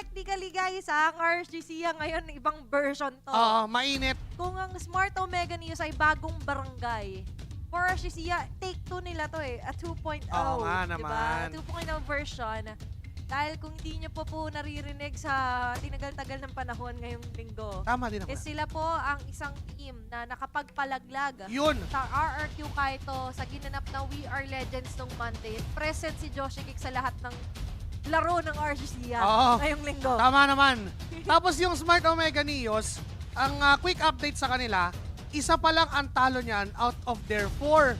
technically guys, ang RSGC ngayon ibang version to. Oo, mainit. Kung ang Smart Omega News ay bagong barangay, for RSGC, take 2 nila to eh, a 2.0. Oo nga naman. Diba? 2.0 version. Dahil kung hindi nyo po naririnig sa tinagal-tagal ng panahon ngayong linggo, Tama din naman. sila po ang isang team na nakapagpalaglag Yun. sa RRQ Kaito sa ginanap na We Are Legends nung Monday. Present si Joshi Kick sa lahat ng laro ng RGC Oo. ngayong linggo. Tama naman. Tapos yung Smart Omega Neos, ang quick update sa kanila, isa pa lang ang talo niyan out of their 4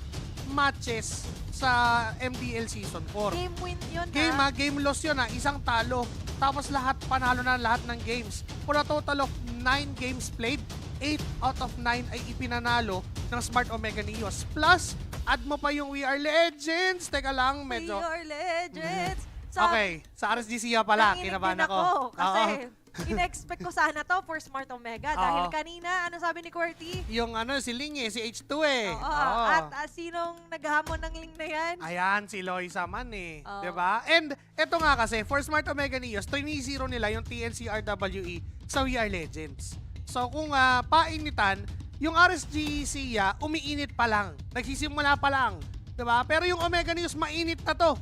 matches sa MDL Season 4. Game win yun Game loss yun isang talo. Tapos lahat panalo na lahat ng games. For a total of 9 games played, 8 out of 9 ay ipinanalo ng Smart Omega Neos. Plus, add mo pa yung We Are Legends. Teka lang, medyo... We Are Legends. Okay, sa RSGC pala, Nanginig kinabahan din ako. Kasi Oo. in-expect ko sana to for Smart Omega. Dahil kanina, ano sabi ni QWERTY? Yung si Ling si H2 eh. Oo. Oo. At sinong naghamon ng link na yan? Ayan, si Loisa man eh. Oo. 'Di ba? And eto nga kasi, for Smart Omega Neos, 3-0 nila yung TNCRWE sa We Are Legends. So kung painitan, yung RSG Sia, umiinit pa lang. Nagsisimula pa lang. 'Di ba? Pero yung Omega Neos, mainit na to.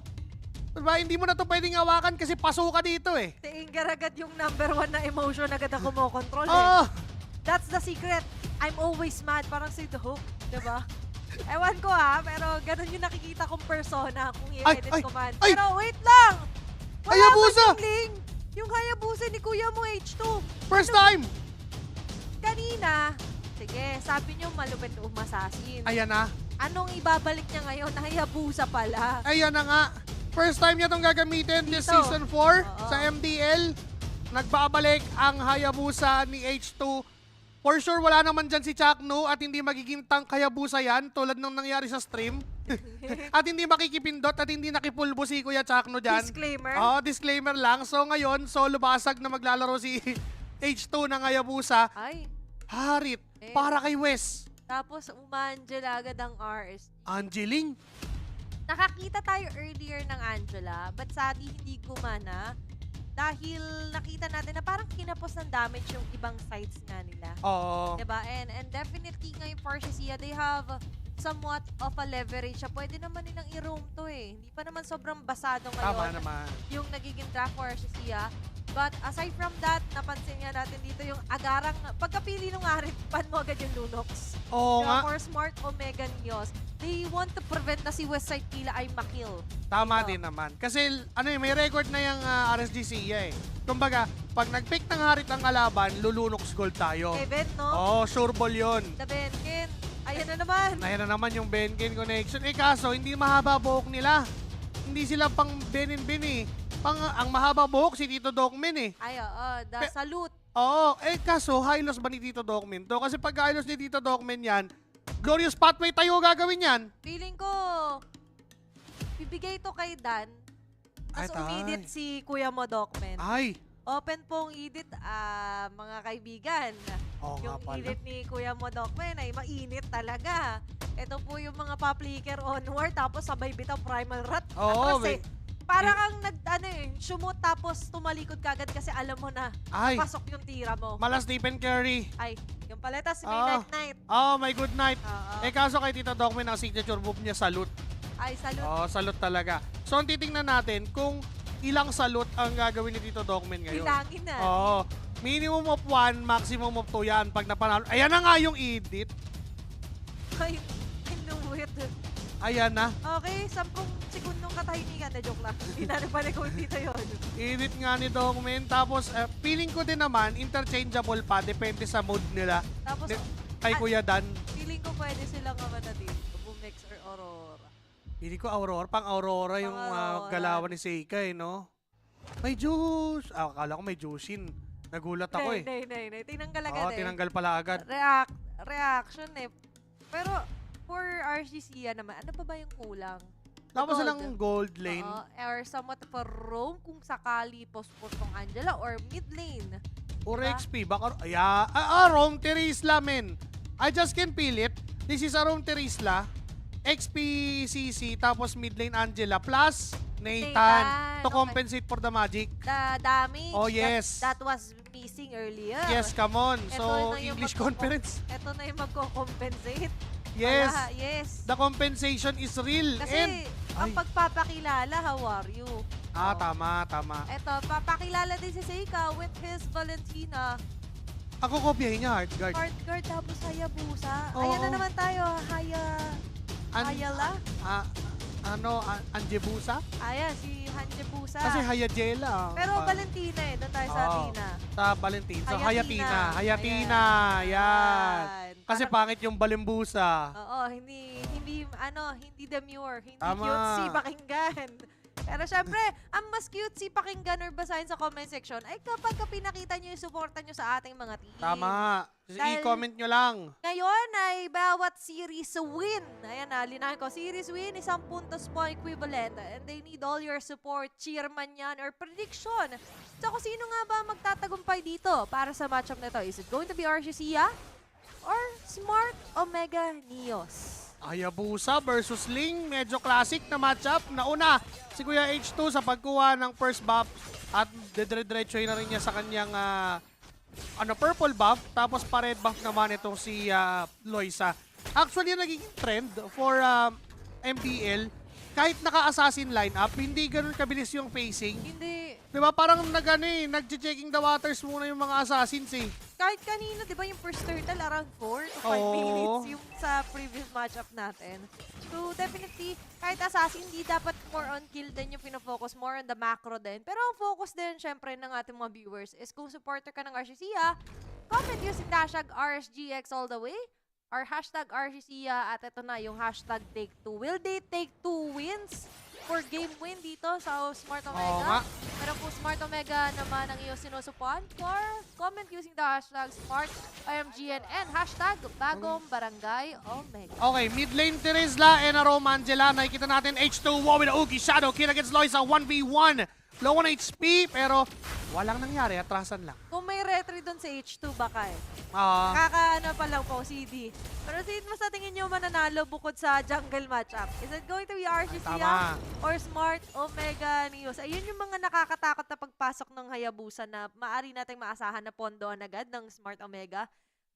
'Di ba? Hindi mo na to pwedeng hawakan kasi pasuka dito eh. Tinggar agad yung number 1 na emotion agad ang kumokontrol eh. Oo. That's the secret. I'm always mad. Parang si The Hook. Diba? Ewan ko pero ganun yung nakikita kong persona kung i-edit ko man. ay! Pero wait lang! Wala Hayabusa! ba yung link? Yung Hayabusa ni Kuya mo H2. First time! Kanina, sige, sabi niyo malupit umasasin. Ayan na. Anong ibabalik niya ngayon? Hayabusa pala. Ayan na nga. First time niya itong gagamitin this Dito. Season 4 Oo. sa MDL. Nagbabalik ang Hayabusa ni H2. For sure, wala naman dyan si Chakno at hindi magiging tank Hayabusa yan tulad ng nangyari sa stream. At hindi makikipindot at hindi nakipulbo si Kuya Chakno dyan. Disclaimer. Disclaimer lang. So ngayon, solo basag na maglalaro si H2 ng Hayabusa. Ay, Harit, para kay Wes. tapos umangela agad ang RS. Angeling. Nakakita tayo earlier ng Angela, but sadly hindi gumana dahil nakita natin na parang kinapos ng damage yung ibang sides nga nila. Oo. Diba? And definitely ngayon for Shisia, they have somewhat of a leverage. Pwede naman nilang i-roam to eh. Hindi pa naman sobrang basado Tama ngayon naman. yung nagiging draft for Shisia. But aside from that, napansin nga natin dito yung agarang, pagkapili nung Arif, pan mo agad yung Lunox. Oo nga. For Smart Omega Neos, they want to prevent na si Westside Kila ay makill. Tama Dito. din naman. Kasi may record na yung RSGC eh. Kumbaga, pag nag-pick ng harit ng kalaban, lulunox gold tayo. Event, no? Oo, sure ball yun. The Benkin. Ayan na naman. Ayan na naman yung Benkin connection. Kaso, hindi mahaba buhok nila. Hindi sila pang Ben eh. Ang mahaba buhok si Tito Docmen eh. Ay, salute. Oo, kaso, high loss ba ni Tito Docmen to? Kasi pag high loss ni Tito Docmen yan, Glorious Pathway tayo gagawin yan. Feeling ko, bibigay to kay Dan. Ay, Tapos tay. umidit si Kuya mo, Docmen. Ay, Open pong edit, mga kaibigan. oo nga Yung pala. edit ni Kuya mo, Docmen, ay mainit talaga. Ito po yung mga pa-flicker onward, tapos sabay bitaw primal rat. Oo, Kasi parang ang sumot tapos tumalikod kagad kasi alam mo na Ay, pasok yung tira mo. mala Stephen Curry. Ay, yung paletas, may Ah. night-night. Oh, my good night. Oo. Kaso kay Tito Docmen, ang signature move niya, salute. Ay, salute. Salute talaga. So, ang titingnan natin kung ilang salute ang gagawin ni Tito Docmen ngayon. Bilangin na. Minimum of 1, maximum of 2 yan. Pag napanalo, ayan na nga yung edit. Ay, I knew it. Ayan na. Okay, 10 segundong katahimikan. Na joke lang. Hindi na pala kung dito yun. Edit nga ni Docmen. Tapos, feeling ko din naman, interchangeable pa. Depende sa mood nila. Tapos, Kay Kuya Dan. feeling ko pwede silang kamata dito. Bumix or Aurora. Hindi ko Aurora. Pang Aurora yung Aurora. galawan ni Seika eh, no? May juice. Akala ko may juicin. Nagulat ako eh. Hindi. Tinanggal agad eh. Tinanggal pala agad. Reaction eh. Pero, for RGC naman, ano pa ba yung kulang? Tapos Gold. silang gold lane. Or somewhat for roam kung sakali post-post ng Angela or mid lane. Or Diba? XP. Baka, Rome Terisla, men. I just can feel it. This is a Rome Terisla. XP CC, tapos mid lane Angela. Plus, Nathan, to okay. compensate for the magic. The damage Oh, yes. that was missing earlier. Yes, come on. Ito So, na yung English magko- conference. Ito na yung magko-compensate. Yes. Wala, yes. The compensation is real. Kasi And, ang ay. pagpapakilala, how are you? Oh. tama. Ito, papakilala din si Seika with his Valentina. Ako kopyahin niya, hard guard. Hard guard tapos Hayabusa. Oo. Ayan na naman tayo, An- Hayala. Anjebusa? Ayan, si Hanjebusa. Kasi Hayajela. Pero Valentina eh, doon tayo sa Oo. Athena. Sa Valentin. So, Hayatina. Hayatina. Yan. Kasi Parang- pangit yung balimbusa. Oo, hindi demure, hindi Tama. cutesy pakinggan. Pero syempre, ang mas cutesy pakinggan or basahin sa comment section ay kapag pinakita nyo yung suporta nyo sa ating mga team. Tama. Dahil- I-comment nyo lang. Ngayon ay bawat series win. Ayan na, linahin ko. Series win, 1 puntos po equivalent. And they need all your support, cheer man yan, or prediction. So kung sino nga ba magtatagumpay dito para sa matchup na ito? Is it going to be RCCA or Smart Omega Neos? Hayabusa versus Ling. Medyo classic na matchup. Nauna si Kuya H2 sa pagkuha ng first buff at dedre-diretso na rin niya sa kanyang purple buff. Tapos pa-red buff naman itong si Loisa. Actually, yung nagiging trend for MBL, kahit naka-assassin lineup, hindi ganun kabilis yung pacing. Hindi. Diba parang nag-checking the waters muna yung mga assassins eh. Kahit kanina, di ba yung first turtle around 4 to 5 Oo. minutes yung sa previous matchup natin. So definitely, kahit assassin, hindi dapat more on kill din yung pinafocus, more on the macro din. Pero ang focus din, syempre, ng ating mga viewers is kung supporter ka ng RCCA, comment using hashtag RSGX all the way or hashtag RCCA at ito na yung hashtag Take2. Will they take 2 wins for game win dito sa Smart Oo Omega? nga. Pero kung Smart Omega naman ang iyong sinusupuan, for comment using the hashtag SmartOMGN and hashtag Bagong Barangay Omega. Okay, mid lane Teresla and Aroma Angela. Nakikita natin H2 wow with the Ugi Shadow. Kill against Loisa 1v1. Low on HP pero walang nangyari. Atrasan lang. Kung may retry doon sa H2, baka eh. Ah, Kakaano pa lang po, CD. Pero mas sa tingin nyo mananalo bukod sa jungle matchup? Is it going to be RCCA tama. or Smart Omega Neos? Ayun yung mga nakakatakot na pagpasok ng Hayabusa na maaari nating maasahan na pondoan agad ng Smart Omega.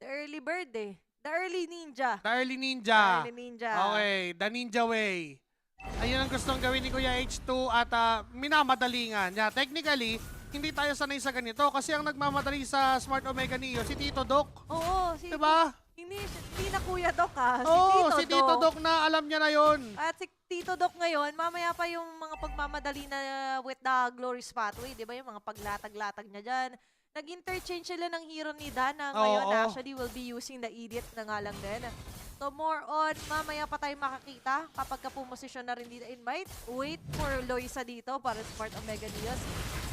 The early bird eh. The early ninja. The early ninja. The early ninja. Okay, the ninja way. Ayun ang gustong gawin ni Kuya H2 at minamadalingan. Yeah, technically, hindi tayo sanay sa ganito kasi ang nagmamadali sa Smart Omega Neo si Tito Doc. Oo. Diba? Hindi na Kuya Doc ha. Oo, si si Tito Doc na alam niya na yon. At si Tito Doc ngayon, mamaya pa yung mga pagmamadali na with the Glorious Pathway, di ba? Yung mga paglatag-latag niya dyan. Nag-interchange sila ng hero ni Dana ngayon. Oo. Actually, will be using the Idiot na nga lang din. So more on, mamaya pa tayo makakita kapag ka-pumosisyon na rin dito. Invite, wait for Loisa dito para Smart Omega Neos.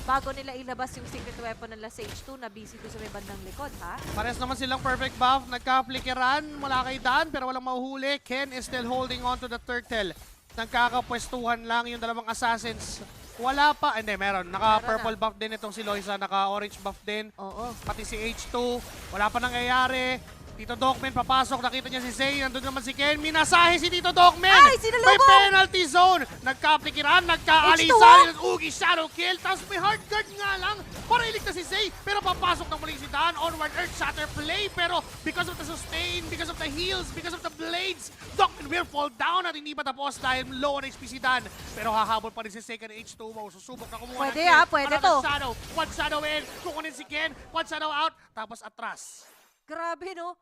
Bago nila ilabas yung secret weapon nila sa H2 na busy doon sa may bandang likod, ha? Pares naman silang perfect buff. Nagka-flickeran mula kay Dan pero walang mahuhuli. Ken is still holding on to the turtle. Nagkakapwestuhan lang yung dalawang assassins. Wala pa. Hindi, meron. Naka-purple buff din itong si Loisa. Naka-orange buff din. Oo. Pati si H2. Wala pa nangyayari. Tito Docman papasok. Nakita niya si Zay. Nandun naman si Ken. Minasahe si Tito Docman. Ay, sinalubong! May penalty zone. Nagka-flickeran. Nagka-alisan. Ugi shadow kill. Tapos may hard guard nga lang para iligtas si Zay. Pero papasok na muli si Dan. Onward Earth Shatter play. Pero because of the sustain, because of the heals, because of the blades, Docman will fall down at hindi pa tapos dahil low on HP si Dan. Pero hahabol pa rin si Zay kan H2. Wow, susubok na kumuha Pwede, ng kill. pwede Another to. Shadow. One shadow in. Kukunin si Ken. One shadow out. Tapos atras. Grabe, no?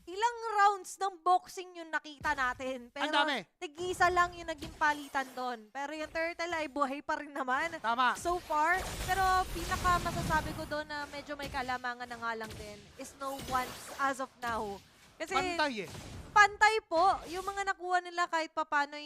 Ilang rounds ng boxing yung nakita natin. Pero Ang dami. tig-isa lang yung naging palitan doon. Pero yung turtle ay buhay pa rin naman. Tama. So far. Pero pinaka masasabi ko doon na medyo may kalamangan na nga lang din is no one as of now. Kasi Pantay eh. pantay po. Yung mga nakuha nila kahit papano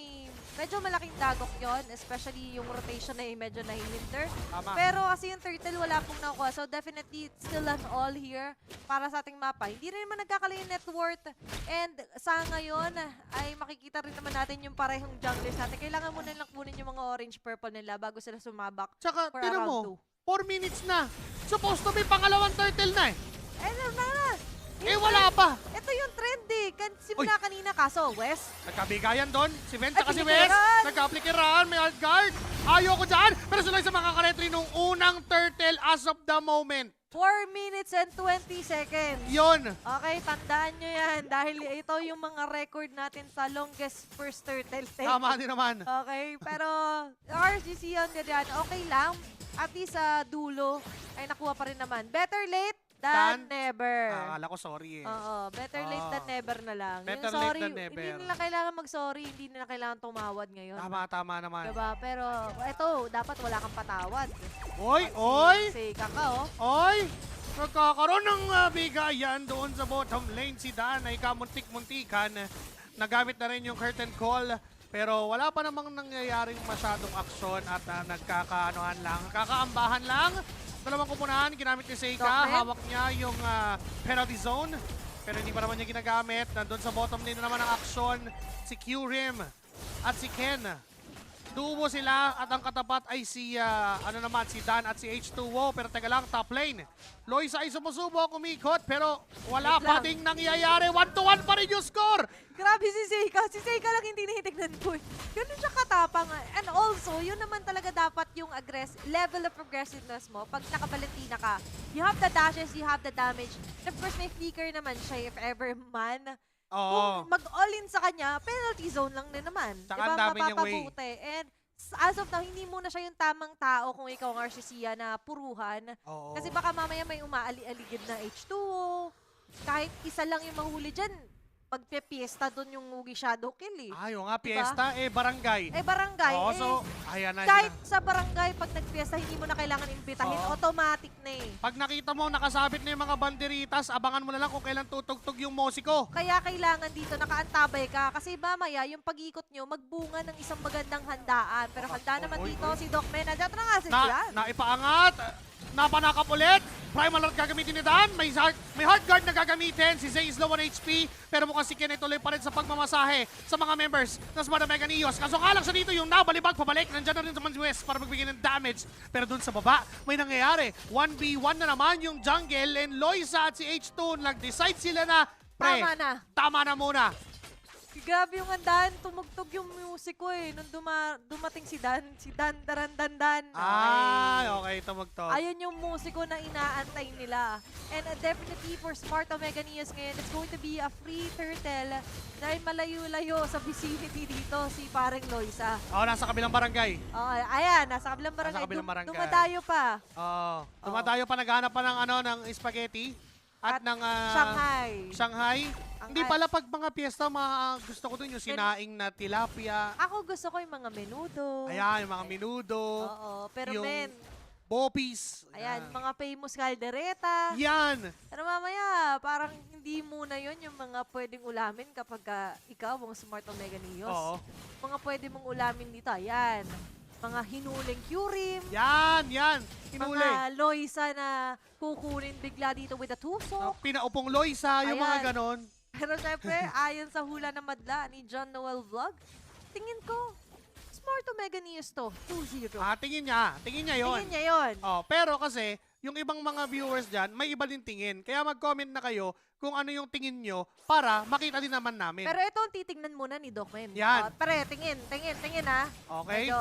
medyo malaking dagok yon, especially yung rotation na medyo nahihinder. Tama. Pero kasi yung turtle wala pong nakuha. So definitely it's still an all here para sa ating mapa. Hindi rin naman nagkakala yung net worth. And sa ngayon ay makikita rin naman natin yung parehong junglers natin. Kailangan muna lang kunin yung mga orange-purple nila bago sila sumabak Tsaka, for tinan round 2. mo, 4 minutes na. Supposed to be pangalawang turtle na eh. Eh, na. Eh, wala pa. Ito yung trend eh. Simula kanina kaso, West. Nagkabigayan doon. Si Vent Ay, tsaka si pinikiran. West. Nagka-flickeran. May hard guard. Ayoko dyan. Pero sila sa makakaretry nung unang turtle as of the moment. 4 minutes and 20 seconds. Yun. Okay, tandaan nyo yan. Dahil ito yung mga record natin sa longest first turtle take. Tama din naman. Okay, pero RGC yun, ganyan. Okay lang. At least sa dulo ay nakuha pa rin naman. Better late than never. Akala ko sorry eh. Oo, better late than never na lang. Better Yung sorry, late than never. hindi nila kailangan mag-sorry, hindi nila kailangan tumawad ngayon. Tama naman. Diba? Pero ito, dapat wala kang patawad. Oy! Sika ka, oh. Oy! Nagkakaroon ng bigayan doon sa bottom lane. Si Dan ay kamuntik-muntikan. Nagamit na rin yung curtain call. Pero wala pa namang nangyayaring masyadong aksyon at nagkakaanohan lang. Kakaambahan lang. Dalawang kupunahan, ginamit ni Seika. Dokmen. Hawak niya yung penalty zone. Pero hindi pa naman niya ginagamit. Nandun sa bottom lane na naman ang aksyon. Si Kyurem at si Ken. Duo sila at ang katapat ay si si Dan at si H2O. Pero teka lang, top lane. Loisa ay sumusubok, umikot, pero wala Wait pa lang. ding nangyayari. 1-1 pa rin yung score! Grabe si Seika. Si Seika lang hindi nahitignan ko. Ganun siya katapang. And also, yun naman talaga dapat yung level of aggressiveness mo pag naka-Valentina ka. You have the dashes, you have the damage. And of course, may flicker naman siya if ever man. Oo. Kung mag-all-in sa kanya, penalty zone lang din naman. Tsaka ang dami niyang way. Mapapabuti. And as of now, hindi muna siya yung tamang tao kung ikaw ang RCCia na puruhan. Oo. Kasi baka mamaya may umaali-aligid na H2O. Kahit isa lang yung mahuli dyan, magpe-fiesta doon yung Mugi Shadow Kill eh. Ayaw nga, piyesta, barangay. Barangay. Oo, so, ayan na. Kahit sa barangay, pag nag-fiesta, hindi mo na kailangan imbitahin. Oo. Automatic na eh. Pag nakita mo, nakasabit na yung mga banderitas, abangan mo na lang kung kailan tutugtog yung musiko. Kaya kailangan dito, nakaantabay ka. Kasi mamaya, yung pag-ikot nyo, magbunga ng isang magandang handaan. Pero handa naman dito si Doc Mena. Diyan na nga si Jan. Naipaangat. Napanakap ulit. Primal Art gagamitin ni Dan. May heart guard na gagamitin. Si Zay is low on HP. Pero mukhang si Ken ay tuloy pa rin sa pagmamasahe sa mga members ng Smart Mega Neos. Kaso nga lang siya dito yung nabalibag pabalik. Nandyan na rin sa Manwes para magbigay ng damage. Pero dun sa baba, may nangyayari. 1v1 na naman yung jungle. And Loisa at si H2 nag-decide sila na, pre, tama na muna. Grabe yung handaan, tumugtog yung musiko eh. Nung dumating si Dan, Dan. Okay, tumugtog. Ayun yung musiko na inaantay nila. And definitely for Smart Omega Neos ngayon, it's going to be a free turtle dahil malayo-layo sa vicinity dito si pareng Loisa. Nasa kabilang barangay. Ayan, nasa kabilang barangay. Nasa kabilang barangay. Dumadayo pa. Dumadayo pa, naghanap pa ng spaghetti at ng Shanghai. Hindi pala pag mga piyesta, gusto ko dun yung sinaing na tilapia. Ako gusto ko yung mga menudo. Ayan, yung mga menudo. Oo, pero yung men, bopis. ayan, mga famous caldereta. Yan. Pero mamaya, parang hindi muna yon yung mga pwedeng ulamin kapag ikaw, mga Smart Omega Neos. Oo. Mga pwede mong ulamin dito, ayan. Mga hinuling Kyurem. Yan. Hinuli. Mga Loisa na kukunin bigla dito with a tusok. Pinaupong Loisa, yung mga Ayan. ganon. Pero syempre, ayon sa hula na madla ni John Noel Vlog, tingin ko, Smart Omega Neos to, 2-0. Tingin niya yun. Tingin niya yun. Pero kasi, yung ibang mga viewers dyan, may iba din tingin. Kaya mag-comment na kayo kung ano yung tingin nyo para makita din naman namin. Pero ito ang titignan muna ni Doc Men. Yan. Pre, tingin ha. Okay? Medyo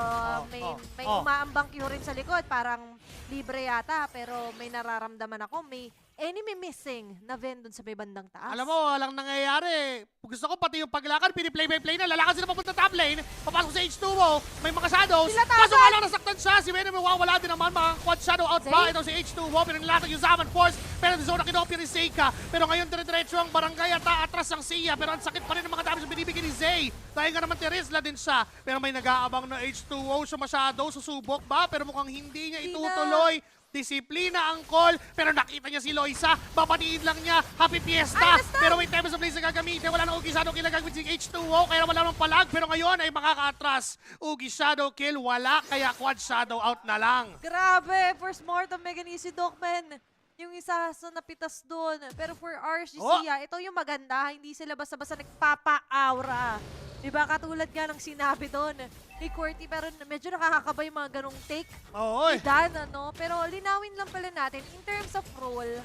may umaambang Kyurem sa likod. Parang libre yata, pero may nararamdaman ako. May enemy missing na Ven dun sa may bandang taas. Alam mo, walang nangyayari. Gusto ko pati yung paglakad, piniplay-by-play na. Lalakad sila papunta top lane. Papasok sa H2O. May mga shadows. Kaso nga lang nasaktan siya. Si Venom mawawala din naman. Mga quad shadow out pa. Ito si H2O. Pero nilatag yung Zaman Force. Pero the zone na kinopya ni Seika. Pero ngayon dire-diretso ang barangay at atras ang Sia. Pero ang sakit pa rin ng mga damage na binibigay ni Zay. Dahil nga naman Teresla din siya. Pero may nag-aabang na H2O siya masyado. Susubok ba? Pero mukhang hindi niya itutuloy. Disiplina ang call, pero nakita niya si Loisa, babatiin lang niya, happy fiesta, pero may Tempest of Blaze na gagamitin, wala nang Ugi Shadow Kill na gagawin si H2O, kaya wala nang palag, pero ngayon ay makaka-atras. Ugi Shadow Kill, wala, kaya Quad Shadow out na lang. Grabe, for Smart Omega Neos si Doc Men. Yung isa sa napitas doon. Pero for RCC, ito yung maganda, hindi sila basta-basta nagpapa-aura. Diba, katulad nga ng sinabi doon ni Qwerty, pero medyo nakakakaba yung mga ganong take. Oo. Dan, pero linawin lang pala natin, in terms of role,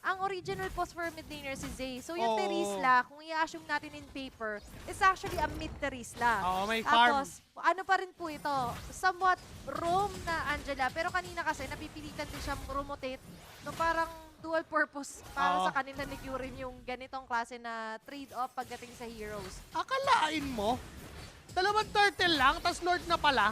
ang original post for mid laner si Zay. So yung Oo. Terizla, kung i-assume natin in paper, it's actually a mid Terizla. Oo, may farm. Tapos, ano pa rin po ito, somewhat roam na Angela. Pero kanina kasi, napipilitan din siyang rotate. So parang dual purpose para Oo. sa kanila ni Kyurem yung ganitong klase na trade-off pagdating sa heroes. Akalain mo, dalawang turtle lang, tas Lord na pala.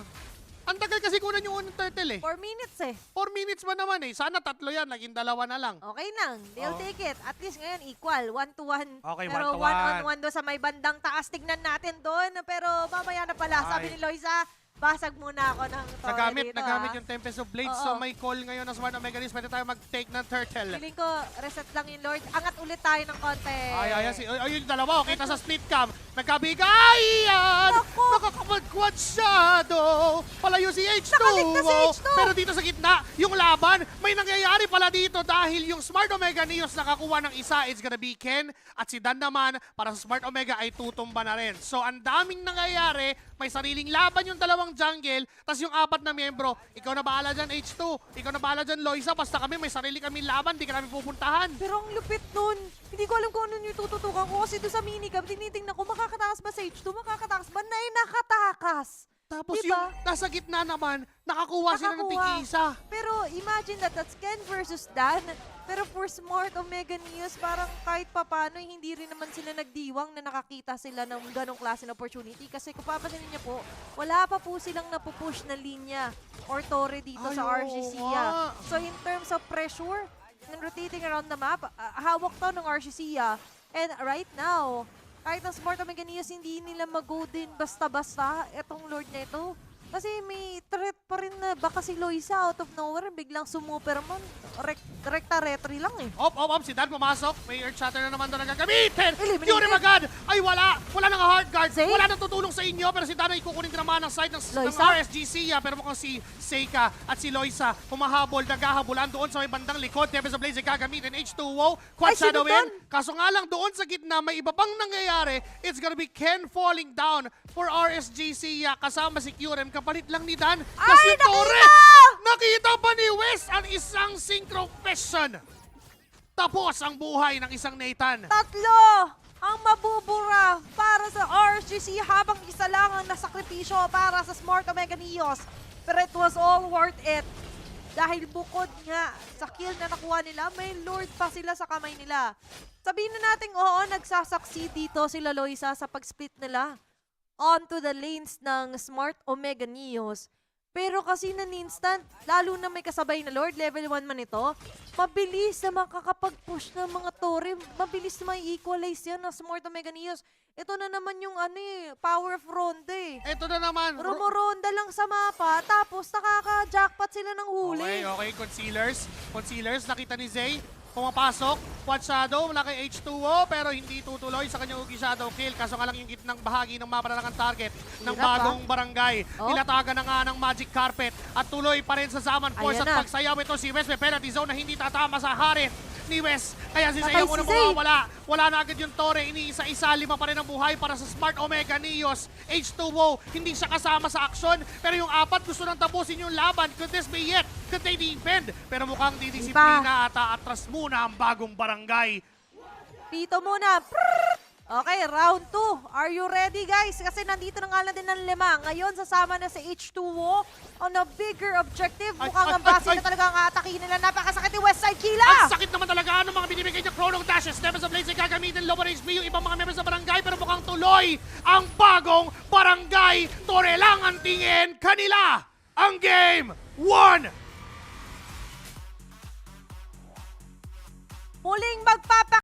Ang tagal kasi kunan yung unang turtle eh. 4 minutes eh. 4 minutes ba naman eh? Sana 3 yan, naging 2 na lang. Okay lang. They'll Oo. take it. At least ngayon, equal. 1-1. Okay, Pero 1-1. 1-on-1 doon sa may bandang taas. Tignan natin doon. Pero mamaya na pala. Sabi Ay. ni Loisa, basag muna ako ng torre dito. Nagamit yung Tempest of Blades. Oo. So may call ngayon na Smart Mechanism. Pwede tayo mag-take ng turtle. Feeling ko, reset lang yung Lord. Angat ulit tayo ng konti. Yung dalawa, oh, kita sa split cam. Nagkabigay yan! Naku! Nakakapag-quad shadow! Palayo si H2! Nakaligtas si H2! Pero dito sa gitna, yung laban, may nangyayari pala dito dahil yung Smart Omega Neos nakakuha ng isa, it's gonna be Ken. At si Dan naman, para sa Smart Omega ay tutumba na rin. So ang daming nangyayari, may sariling laban yung dalawang jungle, tas yung apat na miyembro, ikaw na bahala dyan H2, ikaw na bahala dyan Loisa, basta kami may sarili kami laban, di ka namin pupuntahan. Pero ang lupit nun. Hindi ko alam kung ano yung tututukan ko. Kasi doon sa minicam, tinitingnan ko, makakatakas ba sa H2? Makakatakas ba? Na nakatakas. Tapos Diba? yung nasa gitna naman, nakakuha sila ng tig-isa. Pero imagine that's Ken versus Dan. Pero for Smart Omega Neos, parang kahit papano, hindi rin naman sila nagdiwang na nakakita sila ng ganong klase ng opportunity. Kasi kung papansinin niyo po, wala pa po silang napupush na linya or torre dito sa Ay, RGC. oo nga. So in terms of pressure and rotating around the map, hawak to ng RGC. And right now, kahit ang Smart Omega Neos, hindi nila mag-go din basta-basta itong Lord na ito. Kasi may threat pa rin na baka si Loisa out of nowhere, biglang sumuperman. Rekta retry lang eh. Op, si Dan pumasok. May Earth Shatter na naman doon na gagamitin. Eliminated. Yuri agad. Ay, wala. Wala nang hard guard. Zay? Wala nang tutulong sa inyo. Pero si Dan ay kukunin din naman ng side ng Loisa? RSGC. Pero mukhang si Seika at si Loisa humahabol, naghahabulan doon sa may bandang likod. Tempest of Blaze ay gagamitin. H2O. Quad Ay, Shadow sino in. Kaso nga lang doon sa gitna, may iba pang nangyayari. It's gonna be Ken falling down for RSGC. Kasama si Kyurem. Kapalit lang ni Dan. Ay, Si Torre. nakita! Nakita pa ni West ang isang synchro question. Tapos ang buhay ng isang Nathan. Tatlo ang mabubura para sa RGC habang isa lang ang nasakripisyo para sa Smart Omega Neos. Pero it was all worth it. Dahil bukod nga sa kill na nakuha nila, may Lord pa sila sa kamay nila. Sabihin na natin, oo, nagsasucceed dito sila Loisa sa pag-split nila onto the lanes ng Smart Omega Neos. Pero kasi instant, lalo na may kasabay na Lord, level 1 man ito, mabilis na makakapag-push ng mga torre, mabilis na mai-equalize yan ng Smart Omega Neos. Ito na naman yung power of ronda eh. Ito na naman. Rumoronda lang sa mapa, tapos nakaka-jackpot sila ng huli. Okay, Concealers, nakita ni Zay. Pumapasok, Quad Shadow, mula kay H2O, pero hindi tutuloy sa kanyang Ugi Shadow kill. Kaso nga lang yung gitnang bahagi ng mapa na lang ang target ng Hirap, bagong barangay. Oh. Nilatagan na nga ng Magic Carpet at tuloy pa rin sa Zaman Force Ayan at na. pagsayaw ito si West. May penalty zone na hindi tatama sa Harith ni West. Kaya si Zay Patay ang unang si Zay. mawawala. Wala na agad yung Torre. Iniisa-isa, 5 pa rin ang buhay para sa Smart Omega Neos. H2O, hindi siya kasama sa aksyon. Pero yung apat gusto nang tapusin yung laban. Could this be it? Could they defend? Pero mukhang didisiplina at atras muna ang bagong barangay. Pito muna. Okay, round 2. Are you ready, guys? Kasi nandito na nga lang din ng 5. Ngayon, sasama na si H2O on a bigger objective. Mukhang ang base na talaga ang atake nila. Napakasakit ni Westside Kila! Ang sakit naman talaga ano mga binibigay niya Chrono Dashes. Tempest of Blades ay gagamitin. Lower HP yung ibang mga members ng barangay. Pero mukhang tuloy ang bagong barangay. Torre lang ang tingin. Kanila ang game 1. Muling magpapa